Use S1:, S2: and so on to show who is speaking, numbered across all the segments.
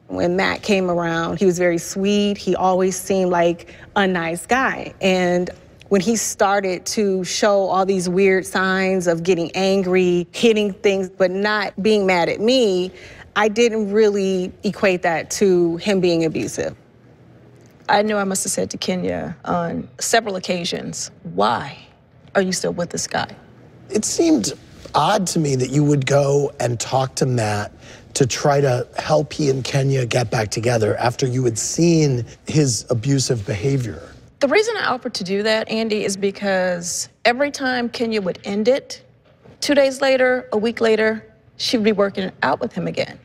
S1: When Matt came around, he was very sweet. He always seemed like a nice guy. And when he started to show all these weird signs of getting angry, hitting things, but not being mad at me, I didn't really equate that to him being abusive.
S2: I know I must have said to Kenya on several occasions, why are you still with this guy?
S3: It seemed odd to me that you would go and talk to Matt to try to help he and Kenya get back together after you had seen his abusive behavior.
S2: The reason I offered to do that, Andy, is because every time Kenya would end it, 2 days later, a week later, she would be working it out with him again.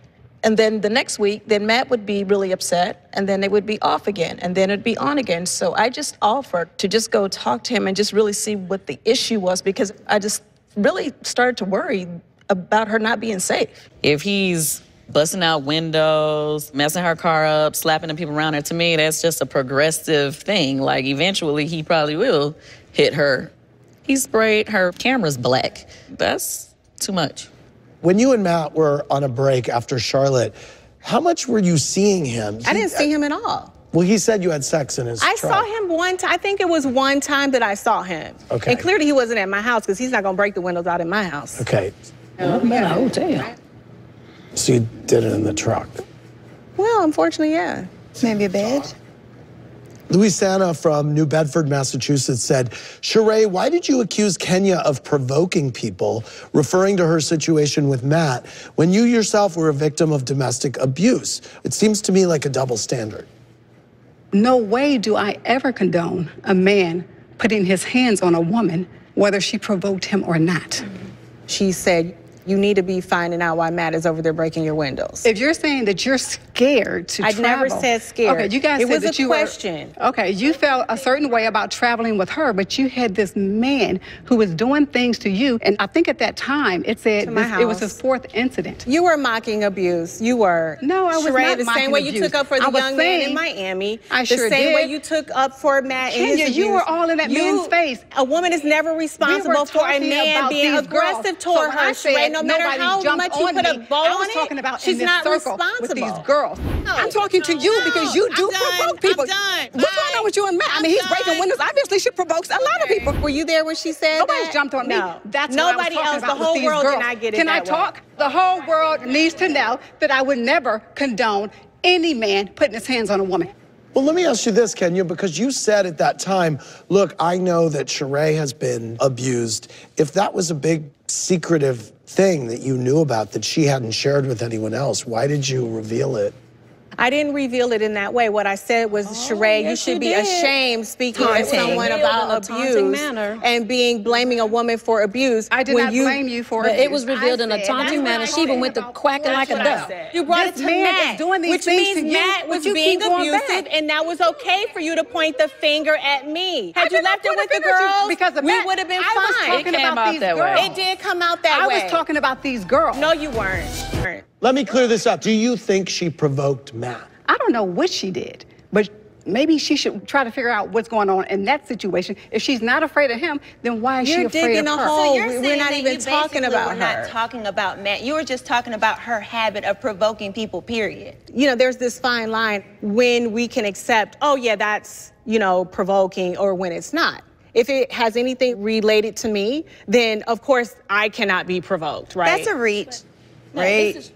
S2: And then the next week, then Matt would be really upset, and then it would be off again, and then it'd be on again. So I just offered to just go talk to him and just really see what the issue was, because I just really started to worry about her not being safe.
S4: If he's busting out windows, messing her car up, slapping the people around her, to me, that's just a progressive thing. Like, eventually, he probably will hit her. He sprayed her cameras black. That's too much.
S3: When you and Matt were on a break after Charlotte, how much were you seeing him?
S1: I didn't see him at all.
S3: Well, he said you had sex in his truck.
S1: I saw him one time. I think it was one time that I saw him.
S3: Okay.
S1: And clearly he wasn't at my house because he's not going to break the windows out in my house.
S3: Okay.
S5: Oh, man, a hotel.
S3: So you did it in the truck?
S1: Well, unfortunately, yeah.
S6: Maybe a bed?
S3: Louisana from New Bedford, Massachusetts said, Sheree, why did you accuse Kenya of provoking people, referring to her situation with Matt, when you yourself were a victim of domestic abuse? It seems to me like a double standard.
S7: No way do I ever condone a man putting his hands on a woman, whether she provoked him or not.
S1: She said, you need to be finding out why Matt is over there breaking your windows.
S7: If you're saying that you're scared to travel.
S1: I never said scared.
S7: Okay, you guys said that you were. It was a question. Okay, you felt a certain way about traveling with her, but you had this man who was doing things to you, and I think at that time it said it was his 4th incident.
S1: You were mocking abuse. You were.
S7: No, I was
S1: Sheree,
S7: not
S1: the
S7: mocking
S1: same way
S7: abuse.
S1: you took up for the young man in Miami.
S7: I sure
S1: did. The same way
S7: did.
S1: you took up for Matt in his abuse.
S7: You were all in that man's face.
S1: A woman is never responsible for a man being aggressive toward her, Sheree, no matter how much you put a bow on it.
S7: I was talking about
S1: she's
S7: in
S1: not
S7: this circle
S1: responsible
S7: with these girls. I'm talking to you because you do provoke people. What's going on with you and Matt? I mean, he's breaking windows. Obviously, she provokes a lot of people.
S1: Were you there when she said
S7: Nobody's
S1: that?
S7: jumped on me.
S1: No.
S7: That's
S1: nobody
S7: what I
S1: else.
S7: was talking
S1: The
S7: about
S1: whole
S7: with these
S1: world
S7: girls.
S1: did not get it
S7: Can I
S1: that
S7: talk?
S1: way.
S7: The whole world needs to know that I would never condone any man putting his hands on a woman.
S3: Well, let me ask you this, Kenya, because you said at that time, look, I know that Sheree has been abused. If that was a big secretive thing that you knew about that she hadn't shared with anyone else, why did you reveal it?
S1: I didn't reveal it in that way. What I said was, Sheree, you should be ashamed speaking to someone about abuse and blaming a woman for abuse.
S7: I did not blame you for abuse.
S5: It was revealed in a taunting manner. She even went to quacking like a duck.
S1: You brought it to Matt,
S7: which
S1: means Matt was being abusive, and that was okay for you to point the finger at me. Had you left it with the girls, we would have been fine.
S7: It came out that way.
S1: It did come out that way.
S7: I was talking about these girls.
S1: No, you weren't.
S3: Let me clear this up. Do you think she provoked Matt?
S7: I don't know what she did, but maybe she should try to figure out what's going on in that situation. If she's not afraid of him, then why is she afraid of her?
S1: So we're not even talking about her.
S6: We're not talking about Matt. You were just talking about her habit of provoking people, period.
S1: You know, there's this fine line when we can accept, oh yeah, that's, provoking, or when it's not. If it has anything related to me, then of course I cannot be provoked, right?
S6: That's a reach, right?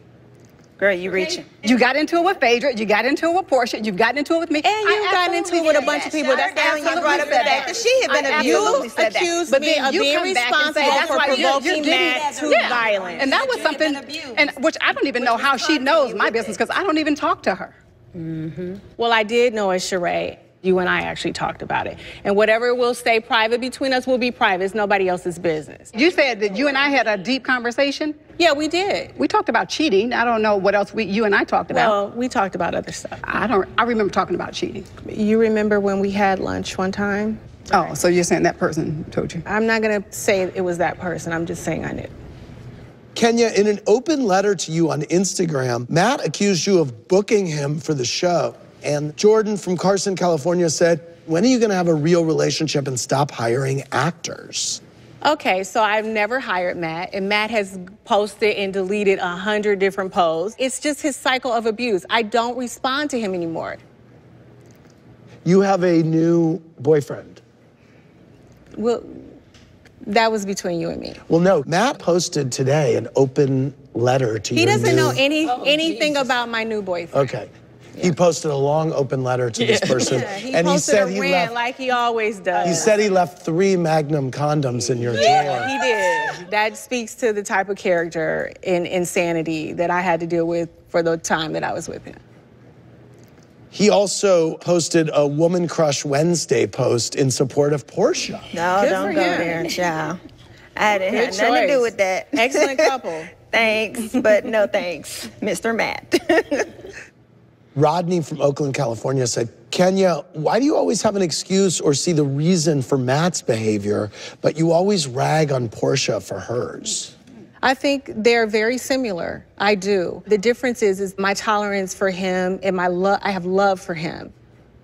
S6: Girl, you reaching.
S7: You got into it with Phaedra, you got into it with Portia, you've gotten into it with me.
S1: And you've gotten into it with a bunch of people. That's
S6: when you brought up the fact that she had been abused.
S1: You accused me of being responsible for provoking Matt to violence.
S7: And that was something, and which I don't even know how she knows my business, because I don't even talk to her.
S1: Well, I did know it, Sheree. You and I actually talked about it. And whatever will stay private between us will be private. It's nobody else's business.
S7: You said that you and I had a deep conversation?
S1: Yeah, we did.
S7: We talked about cheating. I don't know what else you and I talked about.
S1: Well, we talked about other stuff.
S7: I remember talking about cheating.
S1: You remember when we had lunch one time?
S7: Oh, so you're saying that person told you?
S1: I'm not gonna say it was that person. I'm just saying I knew.
S3: Kenya, in an open letter to you on Instagram, Matt accused you of booking him for the show. And Jordan from Carson, California said, when are you gonna have a real relationship and stop hiring actors?
S1: Okay, so I've never hired Matt, and Matt has posted and deleted 100 different posts. It's just his cycle of abuse. I don't respond to him anymore.
S3: You have a new boyfriend.
S1: Well, that was between you and me.
S3: Well, no, Matt posted today an open letter to
S1: He
S3: your
S1: doesn't
S3: new...
S1: know anything about my new boyfriend.
S3: Okay. He posted a long open letter to this person.
S1: Yeah, he
S3: and
S1: posted
S3: he said
S1: a
S3: he
S1: rant
S3: left,
S1: like he always does.
S3: he said he left 3 Magnum condoms in your drawer.
S1: Yeah, he did. That speaks to the type of character and insanity that I had to deal with for the time that I was with him.
S3: He also posted a Woman Crush Wednesday post in support of Portia.
S6: No,
S1: Good
S6: don't
S1: for
S6: go
S1: him.
S6: there, child. I didn't
S1: Good
S6: have nothing to do
S1: choice.
S6: with that.
S1: Excellent couple.
S6: Thanks, but no thanks, Mr. Matt.
S3: Rodney from Oakland, California said, Kenya, why do you always have an excuse or see the reason for Matt's behavior, but you always rag on Portia for hers?
S1: I think they're very similar. I do. The difference is my tolerance for him and I have love for him.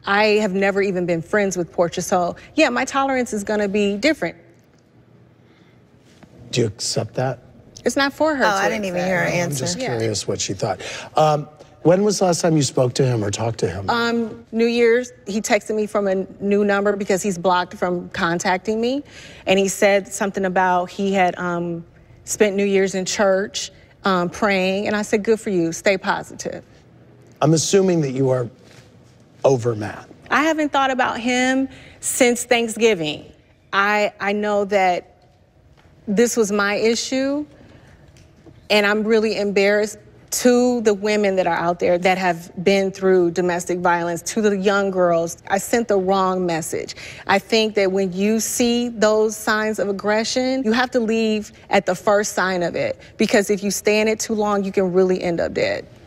S1: I have never even been friends with Portia, so yeah, my tolerance is gonna be different.
S3: Do you accept that?
S1: It's not for her.
S6: Oh, I didn't even hear her
S3: I'm
S6: answer.
S3: just curious what she thought. When was the last time you spoke to him or talked to him?
S1: New Year's, he texted me from a new number because he's blocked from contacting me. And he said something about he had spent New Year's in church praying. And I said, good for you, stay positive.
S3: I'm assuming that you are over Matt.
S1: I haven't thought about him since Thanksgiving. I know that this was my issue, and I'm really embarrassed to the women that are out there that have been through domestic violence, to the young girls. I sent the wrong message. I think that when you see those signs of aggression, you have to leave at the first sign of it, because if you stay in it too long, you can really end up dead.